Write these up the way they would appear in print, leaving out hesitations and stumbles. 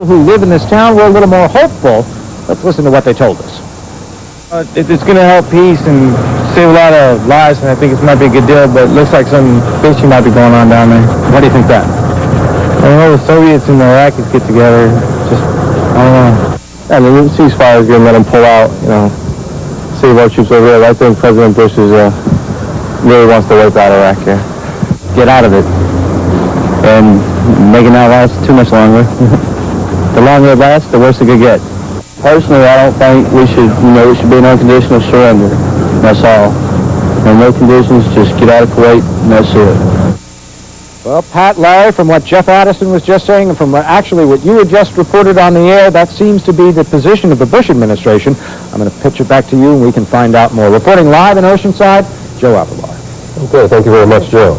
Who live in this town were a little more hopeful. Let's listen to what they told us. It's going to help peace and save a lot of lives, and I think it might be a good deal, but it looks like some fishing might be going on down there. Why do you think that? I don't know, the Soviets and the Iraqis get together. Just, I don't know. Yeah, the ceasefire is going to let them pull out, save our troops over there. I think President Bush really wants to wipe out Iraq here. Get out of it. And make it not last too much longer. The longer it lasts, the worse it could get. Personally, I don't think we should, it should be an unconditional surrender. That's all. And no conditions, just get out of Kuwait, and that's it. Well, Pat, Larry, from what Jeff Addison was just saying, and from what you had just reported on the air, that seems to be the position of the Bush administration. I'm going to pitch it back to you, and we can find out more. Reporting live in Oceanside, Joe Applebar. Okay, thank you very much, Joe.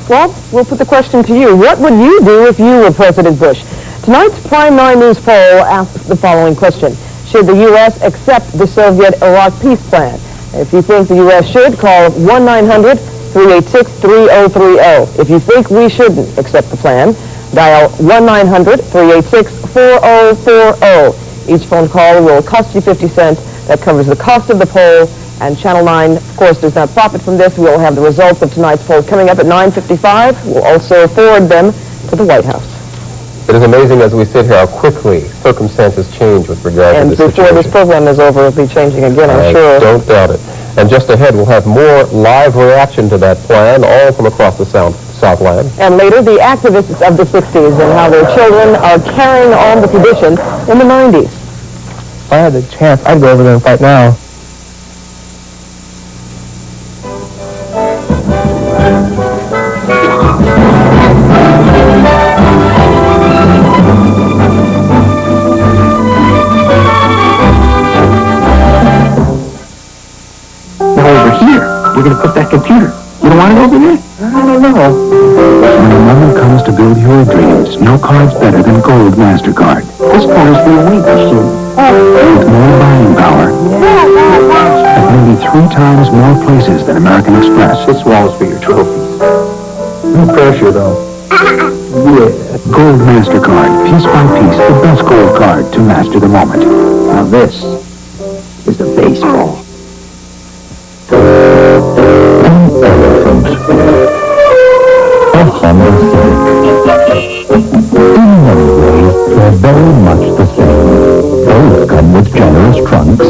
Well, we'll put the question to you. What would you do if you were President Bush? Tonight's Prime 9 News poll asks the following question. Should the U.S. accept the Soviet-Iraq peace plan? If you think the U.S. should, call 1-900-386-3030. If you think we shouldn't accept the plan, dial 1-900-386-4040. Each phone call will cost you 50 cents. That covers the cost of the poll. And Channel 9, of course, does not profit from this. We will have the results of tonight's poll coming up at 9:55. We'll also forward them to the White House. It is amazing as we sit here how quickly circumstances change with regard to this situation. And before this program is over, it'll be changing again, I'm sure. Don't doubt it. And just ahead, we'll have more live reaction to that plan, all from across the Southland. And later, the activists of the 60s and how their children are carrying on the tradition in the 90s. If I had the chance, I'd go over there and fight now. We're going to put that computer. You don't want it over there? I don't know. When a moment comes to build your dreams, no card's better than Gold MasterCard. This card is for a weight machine. With more buying power. At nearly 3 times more places than American Express. This wall's for your trophies. No pressure, though. Yeah. Gold MasterCard. Piece by piece, the best gold card to master the moment. Now this is the baseball. Elephant. A Honda Civic. In many ways, they're very much the same. Both come with generous trunks,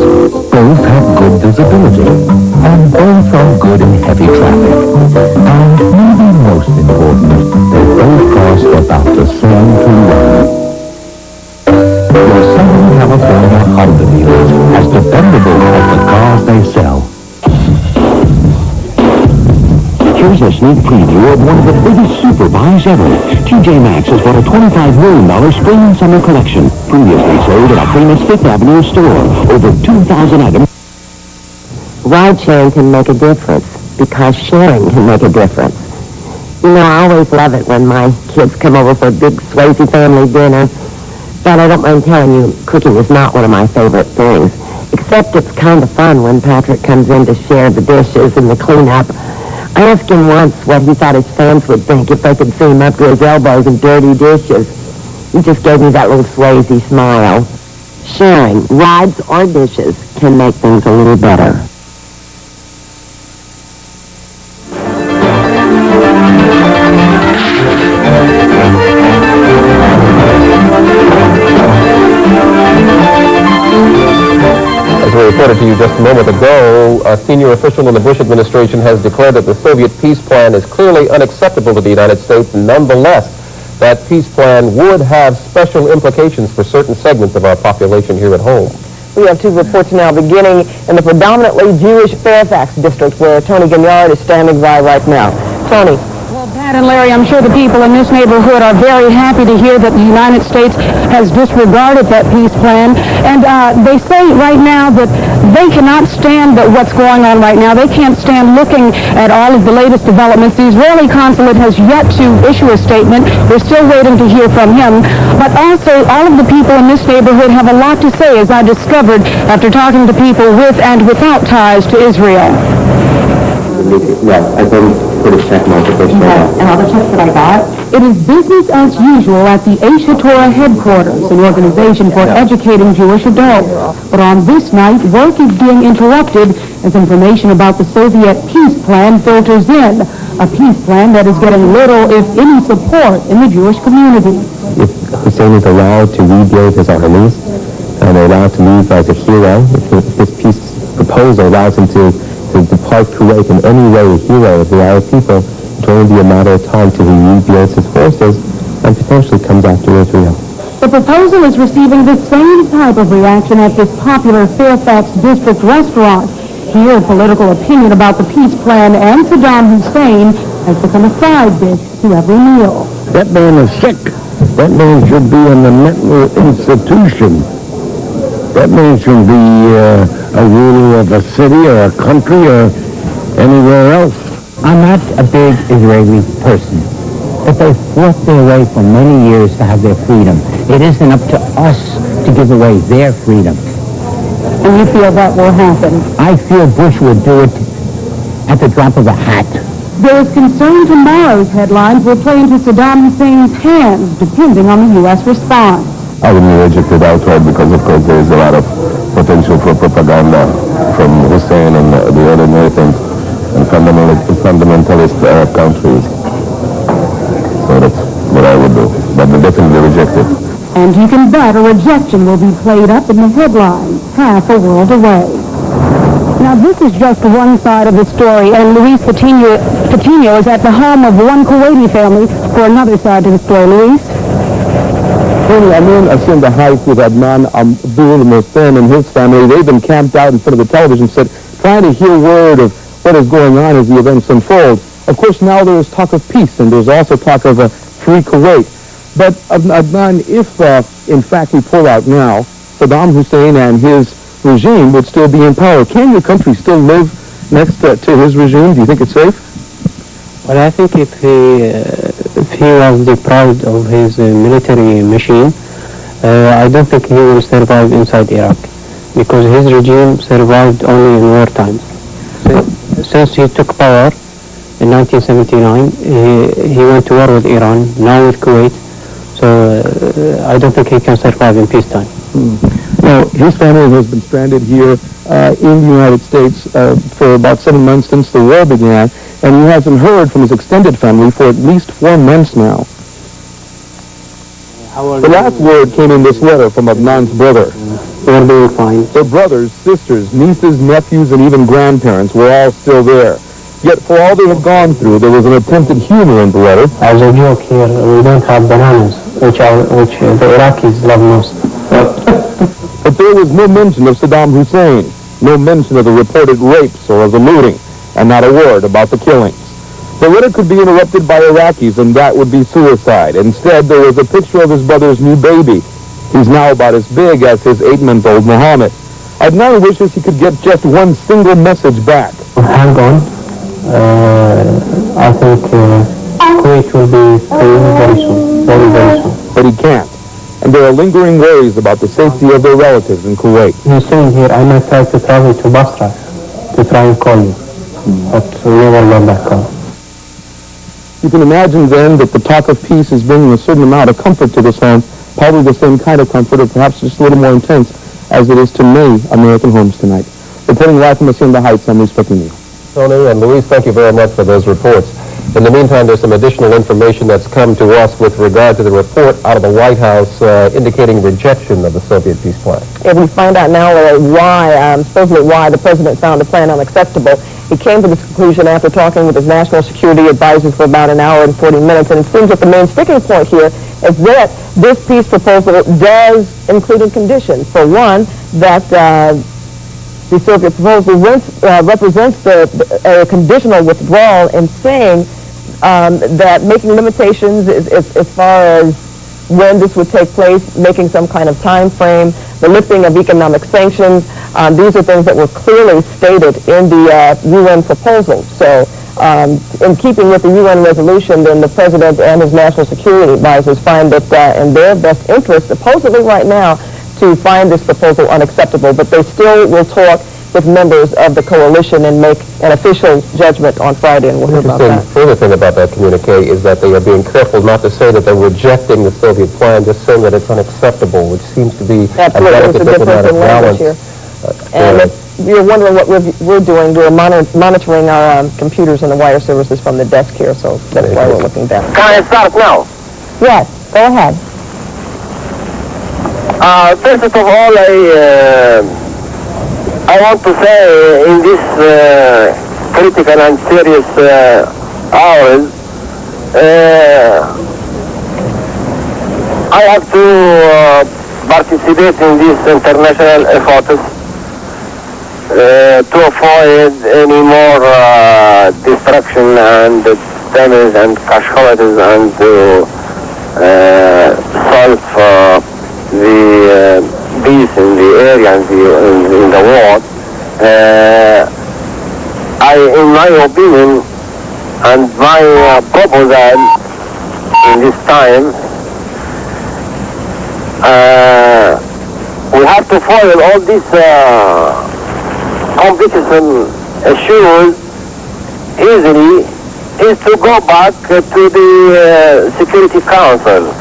both have good visibility, and both are good in heavy traffic. And maybe most important, they both cost about the same to run. Your Southern California Honda dealers, as dependable as the cars they sell. Here's a sneak preview of one of the biggest super buys ever. TJ Maxx has bought a $25 million spring and summer collection. Previously sold at a famous Fifth Avenue store. Over 2,000 items. Ride sharing can make a difference because sharing can make a difference. I always love it when my kids come over for a big Swayze family dinner. But I don't mind telling you, cooking is not one of my favorite things. Except it's kind of fun when Patrick comes in to share the dishes and the cleanup. I asked him once what he thought his fans would think if they could see him up to his elbows in dirty dishes. He just gave me that little Swayze smile. Sharing, rides or dishes, can make things a little better. Reported to you just a moment ago, a senior official in the Bush administration has declared that the Soviet peace plan is clearly unacceptable to the United States. Nonetheless, that peace plan would have special implications for certain segments of our population here at home. We have 2 reports now, beginning in the predominantly Jewish Fairfax district, where Tony Gignard is standing by right now. Tony. Well, Pat and Larry, I'm sure the people in this neighborhood are very happy to hear that the United States has disregarded that peace plan. And they say right now that they cannot stand what's going on right now. They can't stand looking at all of the latest developments. The Israeli consulate has yet to issue a statement. We're still waiting to hear from him. But also, all of the people in this neighborhood have a lot to say, as I discovered after talking to people with and without ties to Israel. Well, I think put a check mark if they show up. And all the checks that I got? It is business as usual at the Aish Torah headquarters, an organization for educating Jewish adults. But on this night, work is being interrupted as information about the Soviet peace plan filters in. A peace plan that is getting little, if any, support in the Jewish community. If Hussein is allowed to rebuild his armies, and they're allowed to leave as a hero, if this peace proposal allows him to depart Kuwait in any way a hero of the Arab people, it will only be a matter of time till he rebuilds his forces and potentially comes after Israel. The proposal is receiving the same type of reaction at this popular Fairfax District restaurant. Here, political opinion about the peace plan and Saddam Hussein has become a side dish to every meal. That man is sick. That man should be in a mental institution. That man should be a ruler of a city or a country or anywhere else. I'm not a big Israeli person, but they fought their way for many years to have their freedom. It isn't up to us to give away their freedom. And you feel that will happen? I feel Bush would do it at the drop of a hat. There is concern tomorrow's headlines will play into Saddam Hussein's hands, depending on the U.S. response. I wouldn't reject it outright because, of course, there is a lot of potential for propaganda from Hussein and the other militants and fundamentalist Arab countries. So that's what I would do. But I definitely reject it. And you can bet a rejection will be played up in the headlines, half a world away. Now, this is just one side of the story, and Luis Patino is at the home of one Kuwaiti family for another side to the story. Luis? I'm in the Heights with Adnan Abdul Mohsen and his family. They've been camped out in front of the television set trying to hear word of what is going on as the events unfold. Of course, now there is talk of peace, and there's also talk of a free Kuwait. But, Adnan, if, in fact, we pull out now, Saddam Hussein and his regime would still be in power. Can your country still live next to his regime? Do you think it's safe? Well, I think if he was deprived of his military machine, I don't think he will survive inside Iraq, because his regime survived only in wartime. Since he took power in 1979, he went to war with Iran, now with Kuwait, so I don't think he can survive in peacetime. Now, his family has been stranded here in the United States for about 7 months since the war began, and he hasn't heard from his extended family for at least 4 months now. The last word came in this letter from Adnan's brother. They're doing fine. Their brothers, sisters, nieces, nephews, and even grandparents were all still there. Yet for all they have gone through, there was an attempted humor in the letter. As a joke here, we don't have bananas, which the Iraqis love most. But there was no mention of Saddam Hussein, no mention of the reported rapes or of the looting, and not a word about the killings. The letter could be interrupted by Iraqis, and that would be suicide. Instead, there was a picture of his brother's new baby. He's now about as big as his 8-month-old Muhammad. Adnan wishes he could get just one single message back. Hang on. I think Kuwait will be free very soon, very, very soon. But he can't. And there are lingering worries about the safety of their relatives in Kuwait. You're staying here. I might try to travel to Basra to try and call you, but we never got that call. You can imagine then that the talk of peace is bringing a certain amount of comfort to this home, probably the same kind of comfort, or perhaps just a little more intense, as it is to many American homes tonight. Reporting live from the Heights, I'm Luis Patino. Tony and Luis, thank you very much for those reports. In the meantime, there's some additional information that's come to us with regard to the report out of the White House indicating rejection of the Soviet peace plan. And we find out now supposedly why the president found the plan unacceptable. He came to this conclusion after talking with his national security advisors for about an hour and 40 minutes, and it seems that the main sticking point here is that this peace proposal does include conditions. For one, that the Soviet proposal represents a conditional withdrawal in saying that making limitations as far as when this would take place, making some kind of time frame, the lifting of economic sanctions. These are things that were clearly stated in the UN proposal. So in keeping with the UN resolution, then the president and his national security advisors find that in their best interest, supposedly right now, to find this proposal unacceptable. But they still will talk. with members of the coalition and make an official judgment on Friday, and we'll hear about Interesting that. further thing about that communique is that they are being careful not to say that they're rejecting the Soviet plan, just saying that it's unacceptable, which seems to be Absolutely, a there's a delicate difference diplomatic in language balance. here. And if you're wondering what we're doing, we're monitoring our computers and the wire services from the desk here, so that's why we're looking down. Can I start now? Yes, go ahead. First of all, I want to say in this critical and serious hours, I have to participate in this international effort to avoid any more destruction and damage and casualties, and to solve the peace in the area and in the world. In my opinion, and my proposal in this time, we have to follow all these competition issues easily, is to go back to the Security Council.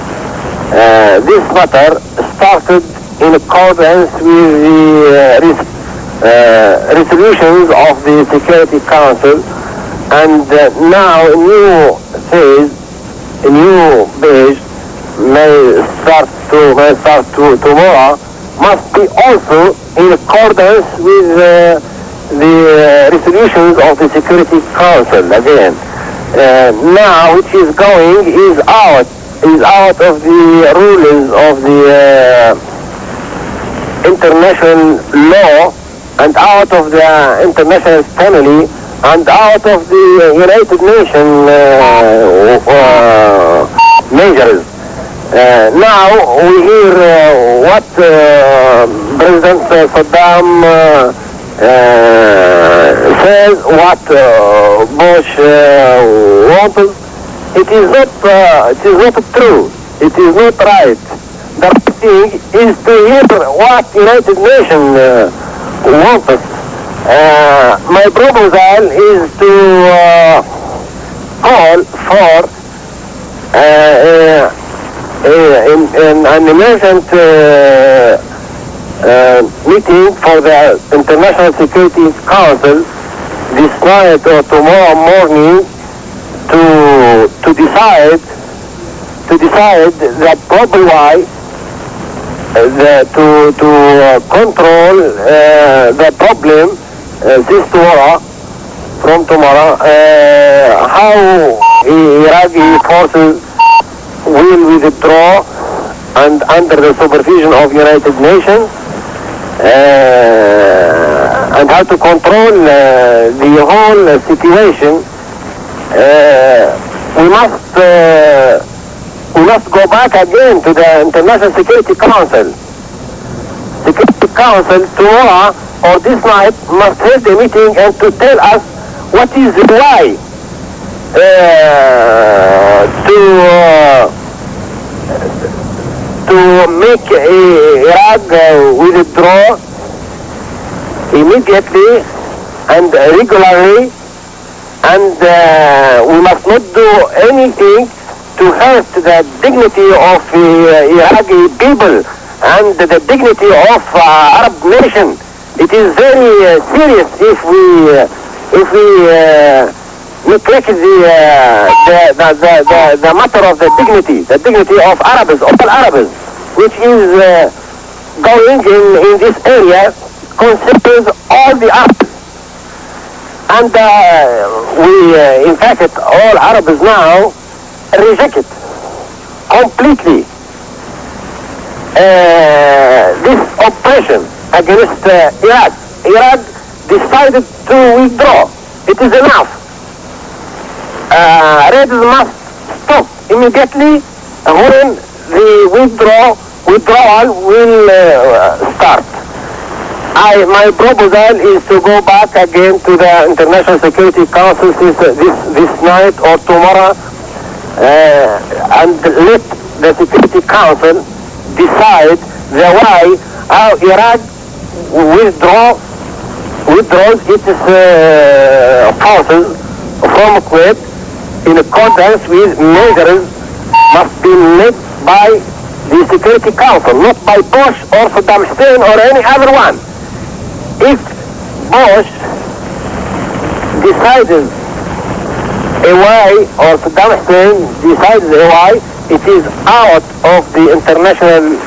This matter started in accordance with the resolutions of the Security Council, and now a new phase, a new page may start tomorrow, must be also in accordance with the resolutions of the Security Council again. Now which is going is out of the rules of the international law, and out of the international family, and out of the United Nations measures. Now we hear what President Saddam says, what Bush wanted. It is not true. It is not right. The right thing is to hear what United Nations wants. My proposal is to call for an emergent meeting for the International Security Council this night or tomorrow morning to decide the proper way to control the problem from tomorrow, how Iraqi forces will withdraw and under the supervision of United Nations, and how to control the whole situation. We must go back again to the International Security Council. Security Council tomorrow or this night must hold a meeting and to tell us what is the why to make Iraq withdraw immediately and regularly, and we must not do anything to hurt the dignity of Iraqi people and the dignity of Arab nation. It is very serious if we neglect the matter of the dignity of Arabs, all Arabs, which is going in this area, considers all the Arabs. And we, in fact, all Arabs now reject it completely this oppression against Iraq. Iraq decided to withdraw. It is enough. Raids must stop immediately when the withdrawal will start. My proposal is to go back again to the International Security Council this night or tomorrow, and let the Security Council decide the way how Iraq withdraw withdraws its forces from Kuwait in accordance with measures must be made by the Security Council, not by Bush or Saddam Hussein or any other one. If Bush decides a way or Saddam Hussein decides a way, it is out of the international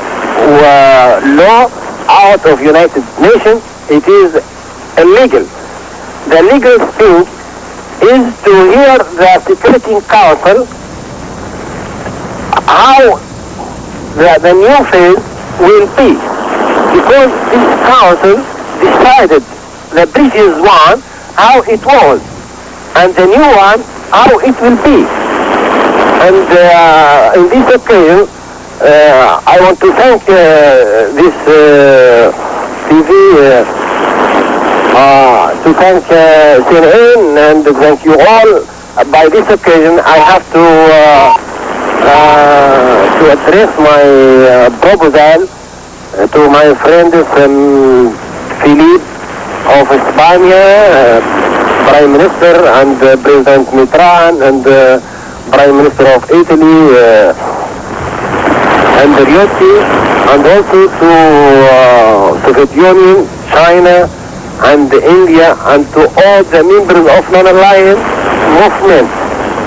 law, out of United Nations. It is illegal. The legal thing is to hear the Security Council how the new phase will be, because this council decided the previous one how it was and the new one how it will be. And in this occasion I want to thank this TV, to thank CNN and to thank you all. By this occasion I have to address my proposal to my friend Philippe of Spain, Prime Minister, and President Mitterrand, and Prime Minister of Italy, Andriotti, and also to Soviet Union, China, and India, and to all the members of non-alliance movement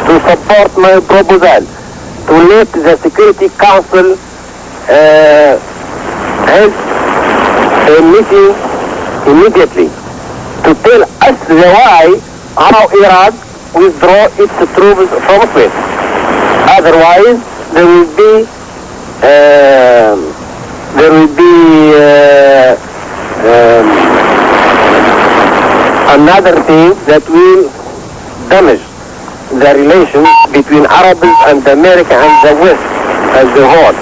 to support my proposal to let the Security Council hold a meeting immediately to tell us the way how Iraq withdraw its troops from Kuwait. Otherwise, there will be another thing that will damage the relations between Arabs and America and the West as a whole.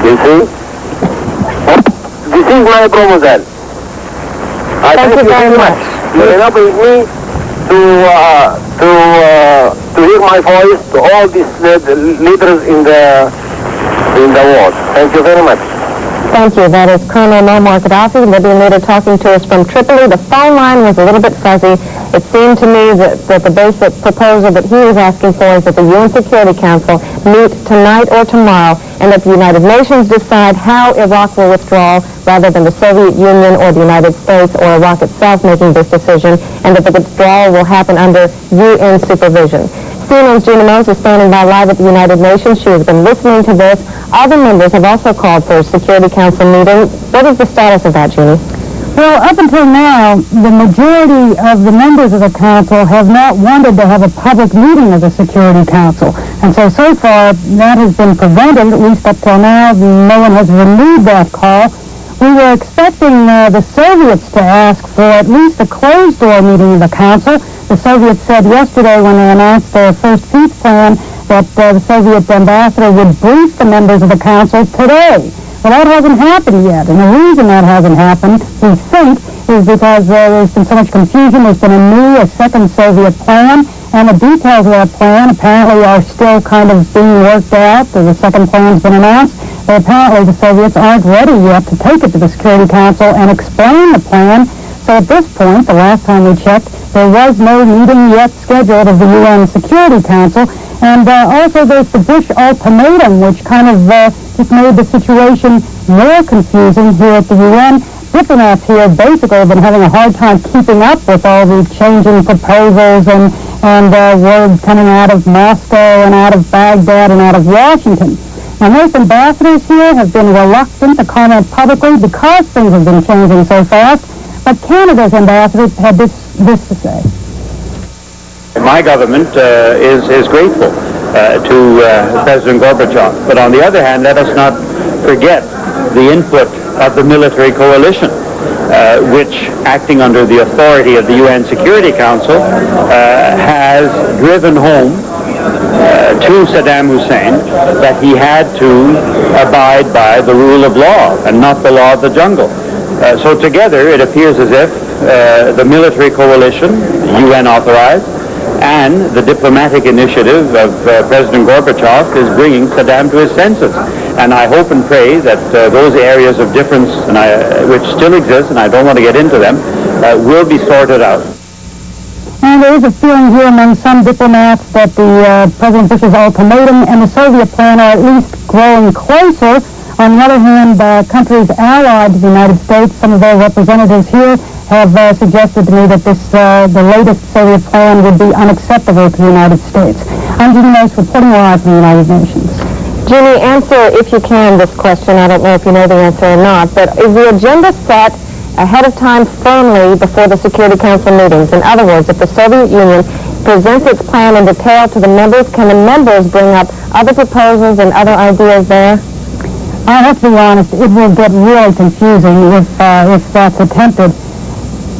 You see? This is my proposal. I thank you very much. You enable me to hear my voice to all these leaders in the world. Thank you very much. Thank you. That is Colonel Muammar Gaddafi, Libyan leader, talking to us from Tripoli. The phone line was a little bit fuzzy. It seemed to me that the basic proposal that he was asking for is that the UN Security Council meet tonight or tomorrow, and that the United Nations decide how Iraq will withdraw rather than the Soviet Union or the United States or Iraq itself making this decision, and that the withdrawal will happen under UN supervision. CNN's Gina Mose is standing by live at the United Nations. She has been listening to this. Other members have also called for a Security Council meeting. What is the status of that, Jeannie? Well, up until now, the majority of the members of the Council have not wanted to have a public meeting of the Security Council. And so far, that has been prevented, at least up till now. No one has renewed that call. We were expecting the Soviets to ask for at least a closed-door meeting of the Council. The Soviets said yesterday when they announced their first peace plan that the Soviet ambassador would brief the members of the Council today. Well, that hasn't happened yet, and the reason that hasn't happened, we think, is because there's been so much confusion. There's been a second Soviet plan, and the details of that plan apparently are still kind of being worked out. The second plan's been announced, but apparently the Soviets aren't ready yet to take it to the Security Council and explain the plan. So at this point, the last time we checked, there was no meeting yet scheduled of the UN Security Council. And also there's the Bush ultimatum, which kind of just made the situation more confusing here at the UN. Diplomats here basically have been having a hard time keeping up with all the changing proposals and words coming out of Moscow and out of Baghdad and out of Washington. Now, most ambassadors here have been reluctant to comment publicly because things have been changing so fast, but Canada's ambassador had this to say. My government is grateful to President Gorbachev, but on the other hand, let us not forget the input of the military coalition, which, acting under the authority of the UN Security Council, has driven home to Saddam Hussein that he had to abide by the rule of law and not the law of the jungle. So together, it appears as if the military coalition, UN authorized, and the diplomatic initiative of President Gorbachev is bringing Saddam to his senses. And I hope and pray that those areas of difference which still exist, and I don't want to get into them, will be sorted out. And there is a feeling here among some diplomats that the President Bush's ultimatum and the Soviet plan are at least growing closer. On the other hand, countries allied to the United States, some of their representatives here have suggested to me that the latest Soviet plan would be unacceptable to the United States. I'm Jeannie Moss, reporting live from the United Nations. Jeannie, answer, if you can, this question. I don't know if you know the answer or not, but is the agenda set ahead of time firmly before the Security Council meetings? In other words, if the Soviet Union presents its plan in detail to the members, can the members bring up other proposals and other ideas there? I have to be honest, it will get really confusing if that's attempted.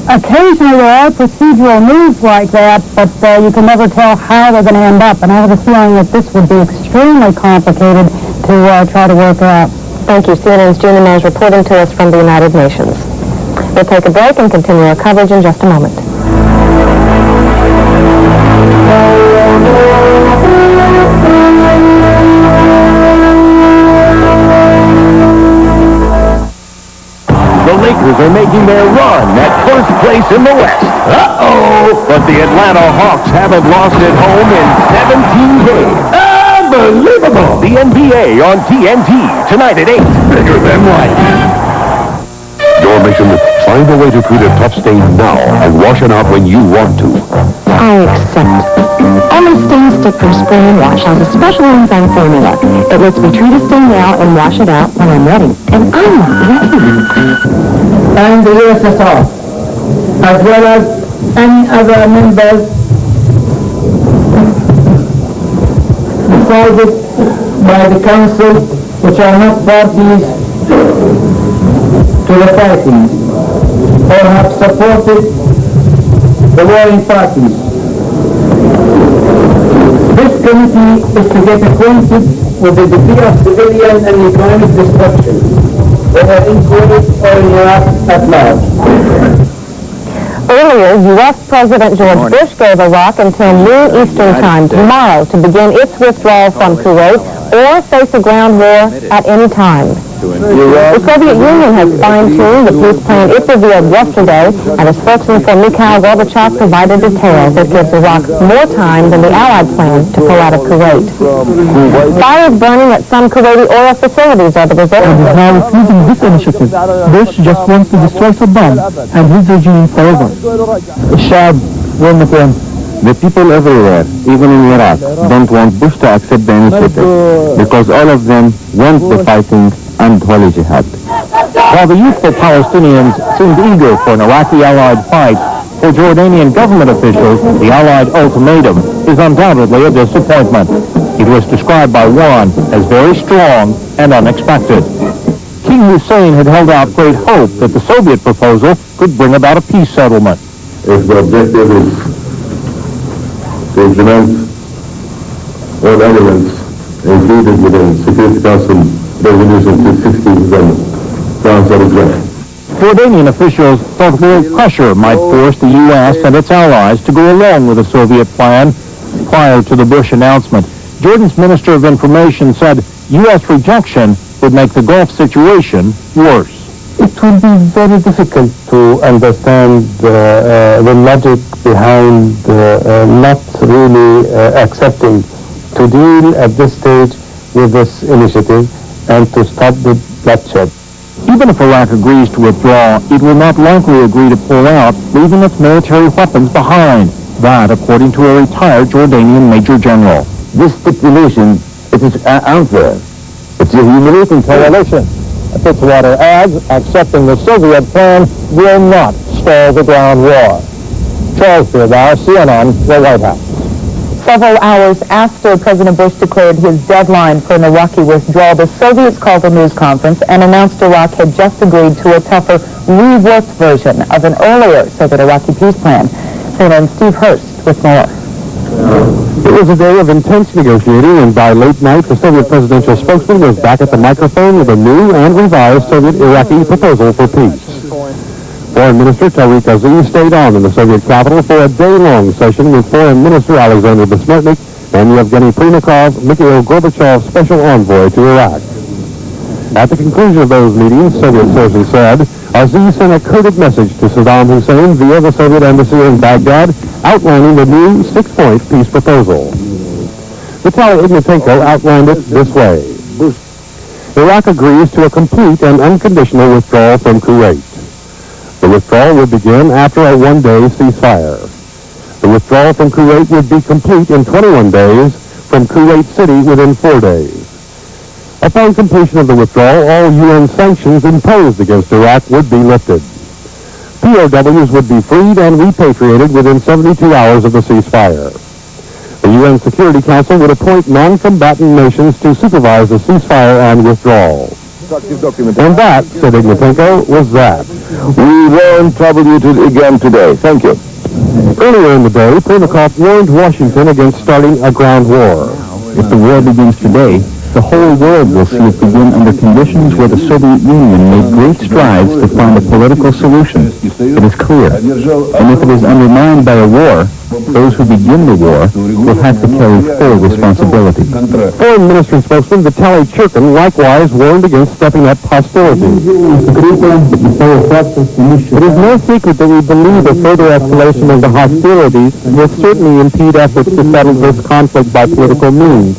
Occasionally there are procedural moves like that, but you can never tell how they're going to end up, and I have a feeling that this would be extremely complicated to try to work out. Thank you. CNN's Jeannie Moss reporting to us from the United Nations. We'll take a break and continue our coverage in just a moment. The Lakers are making their run at first place in the West. Uh-oh! But the Atlanta Hawks haven't lost at home in 17 games. Unbelievable! The NBA on TNT, tonight at 8. Bigger than life. Your mission, find a way to treat a tough stain now and wash it out when you want to. I accept. Only Stain Stick from Spray and Wash has a special enzyme formula that lets me treat a stain now and wash it out when I'm ready. And I'm ready. And the USSR, as well as any other members, decided by the Council, which are not parties to the fighting, or have supported the warring parties. This committee is to get acquainted with the degree of civilian and economic destruction, whether in Kuwait or in Iraq at large. Earlier, U.S. President George Bush gave Iraq until noon Eastern Time tomorrow to begin its withdrawal from Kuwait or face a ground war at any time. The Soviet Union has fine-tuned the peace plan it revealed yesterday, and a spokesman for Mikhail Gorbachev provided details that gives Iraq more time than the Allied plan to pull out of Kuwait. Fires burning at some Kuwaiti oil facilities are the result of this. Now refusing this initiative, Bush just wants to destroy Saddam and his regime forever. The people everywhere, even in Iraq, don't want Bush to accept the initiative because all of them want the fighting and holy jihad. While the youthful Palestinians seemed eager for an Iraqi-Allied fight, for Jordanian government officials, the Allied ultimatum is undoubtedly a disappointment. It was described by one as very strong and unexpected. King Hussein had held out great hope that the Soviet proposal could bring about a peace settlement. If the objective is to implement all elements included within Security Council Resolution 260, then the answer is yes. Jordanian officials thought world pressure might force the U.S. and its allies to go along with the Soviet plan prior to the Bush announcement. Jordan's Minister of Information said U.S. rejection would make the Gulf situation worse. It will be very difficult to understand the logic behind not really accepting to deal at this stage with this initiative and to stop the bloodshed. Even if Iraq agrees to withdraw, it will not likely agree to pull out, leaving its military weapons behind. That, according to a retired Jordanian Major General. This stipulation, it is unfair. It's a humiliating coalition. Fitzwater adds, accepting the Soviet plan will not stall the ground war. Charles Beerbauer, CNN, the White House. Several hours after President Bush declared his deadline for an Iraqi withdrawal, the Soviets called a news conference and announced Iraq had just agreed to a tougher, reworked version of an earlier Soviet-Iraqi peace plan. CNN's Steve Hurst with more. It was a day of intense negotiating, and by late night, the Soviet presidential spokesman was back at the microphone with a new and revised Soviet-Iraqi proposal for peace. Foreign Minister Tariq Aziz stayed on in the Soviet capital for a day-long session with Foreign Minister Alexander Besmertnik and Yevgeny Primakov, Mikhail Gorbachev's special envoy to Iraq. At the conclusion of those meetings, Soviet sources said, Aziz sent a coded message to Saddam Hussein via the Soviet embassy in Baghdad, outlining the new 6-point peace proposal. Vitaly Ignatенko outlined it this way. Iraq agrees to a complete and unconditional withdrawal from Kuwait. The withdrawal would begin after a 1-day ceasefire. The withdrawal from Kuwait would be complete in 21 days, from Kuwait City within 4 days. Upon completion of the withdrawal, all UN sanctions imposed against Iraq would be lifted. POWs would be freed and repatriated within 72 hours of the ceasefire. The UN Security Council would appoint non-combatant nations to supervise the ceasefire and withdrawal. And that, said Ignatенko, was that. We won't trouble you again today. Thank you. Earlier in the day, Primakov warned Washington against starting a ground war. If the war begins today, the whole world will see it begin under conditions where the Soviet Union made great strides to find a political solution. It is clear. And if it is undermined by a war, those who begin the war will have to carry full responsibility. Foreign Ministry spokesman Vitaly Churkin likewise warned against stepping up hostilities. It is no secret that we believe a further escalation of the hostilities will certainly impede efforts to settle this conflict by political means.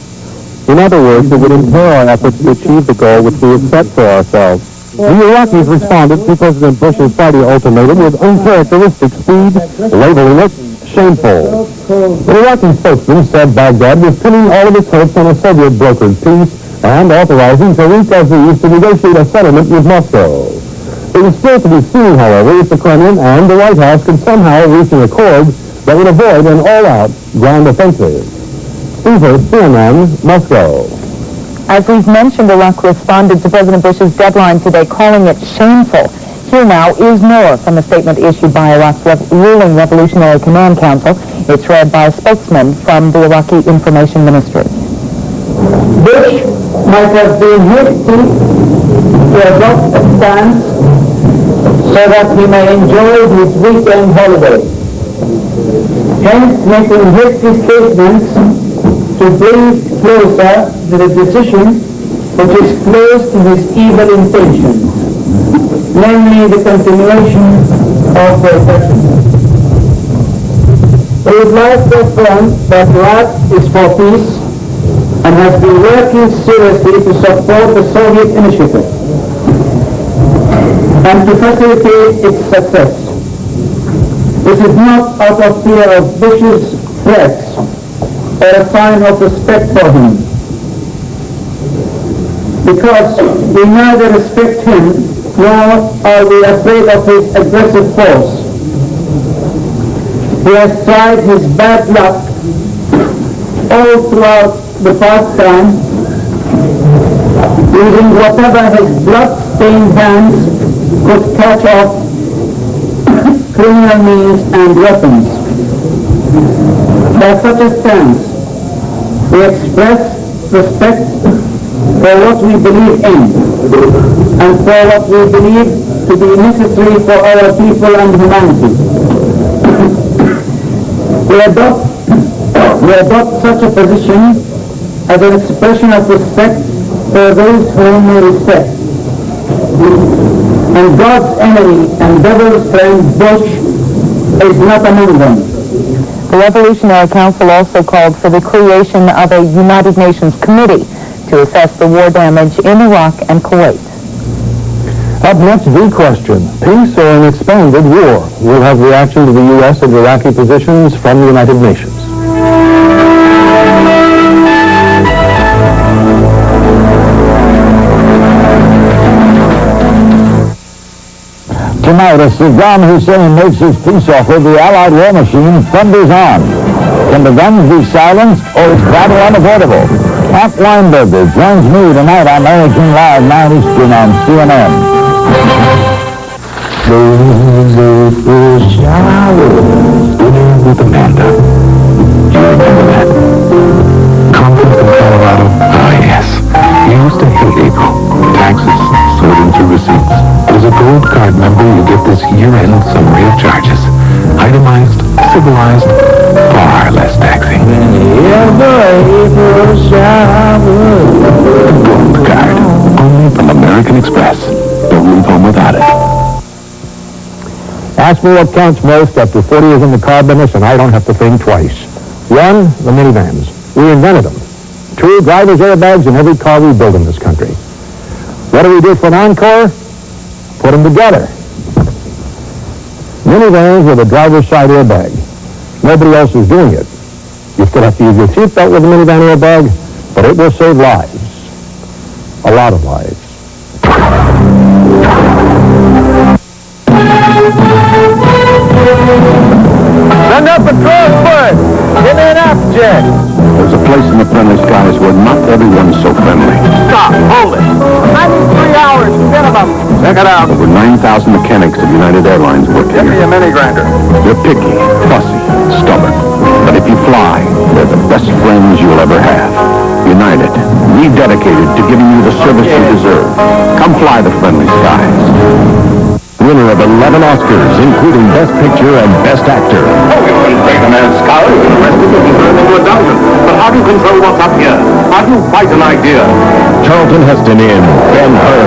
In other words, it would impair our efforts to achieve the goal which we have set for ourselves. The Iraqis responded to President Bush's Friday ultimatum with uncharacteristic speed, labeling it shameful. The Iraqi spokesman said Baghdad was pinning all of its hopes on a Soviet-brokered peace and authorizing Tariq Aziz to negotiate a settlement with Moscow. It was still to be seen, however, if the Kremlin and the White House could somehow reach an accord that would avoid an all-out ground offensive. CNN, Moscow. As we've mentioned, Iraq responded to President Bush's deadline today, calling it shameful. Here now is more from a statement issued by Iraq's ruling Revolutionary Command Council. It's read by a spokesman from the Iraqi Information Ministry. Bush might have been hasty to adopt a stance so that he may enjoy his weekend holiday. Hence, making hasty statements to bring closer to the decision which is close to his evil intentions, namely the continuation of the aggression. We would like to affirm that Iraq is for peace and has been working seriously to support the Soviet initiative and to facilitate its success. This is not out of fear of Bush's threats or a sign of respect for him, because we neither respect him nor are we afraid of his aggressive force. He has tried his bad luck all throughout the past time, using whatever his blood-stained hands could catch off criminal means and weapons. By such a stance, we express respect for what we believe in and for what we believe to be necessary for our people and humanity. We adopt such a position as an expression of respect for those whom we respect. And God's enemy and devil's friend Bush is not among them. The Revolutionary Council also called for the creation of a United Nations committee to assess the war damage in Iraq and Kuwait. Up next, the question, peace or an expanded war? We'll have reaction to the U.S. and Iraqi positions from the United Nations. Tonight, as Saddam Hussein makes his peace offer, the Allied war machine thunders on. Can the guns be silenced, or is battle unavoidable? Mark Weinberger joins me tonight on American Live, 9 Eastern on CNN. With Amanda. Do you remember that? Conference in Colorado? Ah, yes. He used to hate April. Taxes, sorting through receipts. As a Gold Card member, you get this year-end summary of charges. Itemized, civilized, far less taxing. The Gold Card. Only from American Express. Don't leave home without it. Ask me what counts most after 40 years in the car business, and I don't have to think twice. One, the minivans. We invented them. Two, driver's airbags in every car we build in this country. What do we do for an encore? Put them together. Minivans with a driver's side airbag. Nobody else is doing it. You still have to use your seatbelt with a minivan airbag, but it will save lives. A lot of lives. Send up a transport! Give me an afterjet! There's a place in the friendly skies where not everyone's so friendly. Stop! Hold it! I need 3 hours! Forget about it! Check it out! Over 9,000 mechanics of United Airlines work here. Give me a mini grinder. They're picky, fussy, stubborn. But if you fly, they're the best friends you'll ever have. United, rededicated to giving you the service you deserve. Come fly the friendly skies. Winner of 11 Oscars, including Best Picture and Best Actor. Oh, you can break a man's skull, you can arrest him, you can throw him into a dungeon. But how do you control what's up here? How do you fight an idea? Charlton Heston in Ben-Hur.